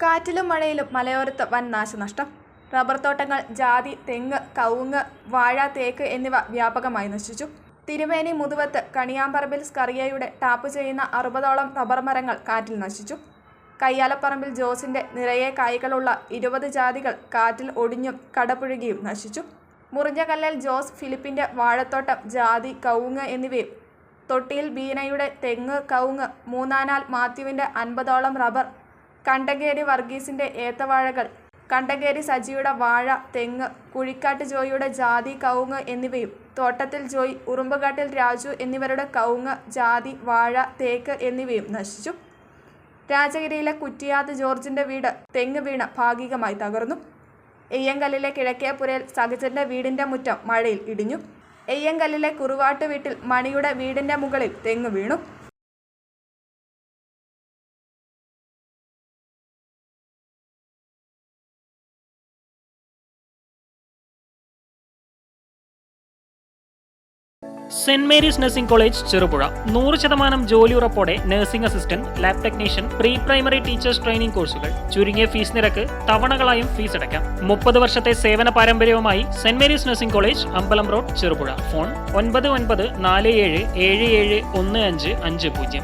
കാറ്റിലും മഴയിലും മലയോരത്ത് വൻ നാശനഷ്ടം. റബ്ബർ തോട്ടങ്ങൾ, ജാതി, തെങ്ങ്, കവുങ്ങ്, വാഴ, തേക്ക് എന്നിവ വ്യാപകമായി നശിച്ചു. തിരുമേനി, മുതുവത്ത്, കണിയാമ്പറമ്പിൽ സ്കറിയയുടെ ടാപ്പ് ചെയ്യുന്ന 60ഓളം റബ്ബർ മരങ്ങൾ കാറ്റിൽ നശിച്ചു. കയ്യാലപ്പറമ്പിൽ ജോസിന്റെ നിറയെ കായ്കളുള്ള 20 ജാതികൾ കാറ്റിൽ ഒടിഞ്ഞും കടപുഴകിയും നശിച്ചു. മുറിഞ്ഞകല്ലിൽ ജോസ് ഫിലിപ്പിന്റെ വാഴത്തോട്ടം, ജാതി, കവുങ്ങ് എന്നിവയും, തൊട്ടിയിൽ ബീനയുടെ തെങ്ങ്, കവുങ്ങ്, മൂന്നാനാൽ മാത്യുവിന്റെ 50ഓളം റബ്ബർ, കണ്ടങ്കേരി വർഗീസിന്റെ ഏത്തവാഴകൾ, കണ്ടങ്കേരി സജിയുടെ വാഴ, തെങ്ങ്, കുഴിക്കാട്ട് ജോയിയുടെ ജാതി, കവുങ്ങ് എന്നിവയും, തോട്ടത്തിൽ ജോയി, ഉറുമ്പുകാട്ടിൽ രാജു എന്നിവരുടെ കവുങ്ങ്, ജാതി, വാഴ, തേക്ക് എന്നിവയും നശിച്ചു. രാജഗിരിയിലെ കുറ്റിയാത്ത് ജോർജിന്റെ വീട് തെങ്ങ് വീണ് ഭാഗികമായി തകർന്നു. എയ്യങ്കല്ലിലെ കിഴക്കേപ്പുരയിൽ സഹജന്റെ വീടിന്റെ മുറ്റം മഴയിൽ ഇടിഞ്ഞു. എയ്യങ്കല്ലിലെ കുറുവാട്ട് വീട്ടിൽ മണിയുടെ വീടിന്റെ മുകളിൽ തെങ്ങ് വീണു. Saint Mary's nursing college Cherupuzha 100% ജോലി ഉറപ്പോടെ nursing assistant, lab technician, pre primary teachers training കോഴ്സുകൾ. ചുരുങ്ങിയ ഫീസ് നിരക്ക്, തവണകളായും ഫീസ് അടയ്ക്കാം. 30 വർഷത്തെ സേവന പാരമ്പര്യവുമായി സെന്റ് മേരീസ് നഴ്സിംഗ് കോളേജ്, അമ്പലം റോഡ്, ചെറുപുഴ. ഫോൺ 9947771550.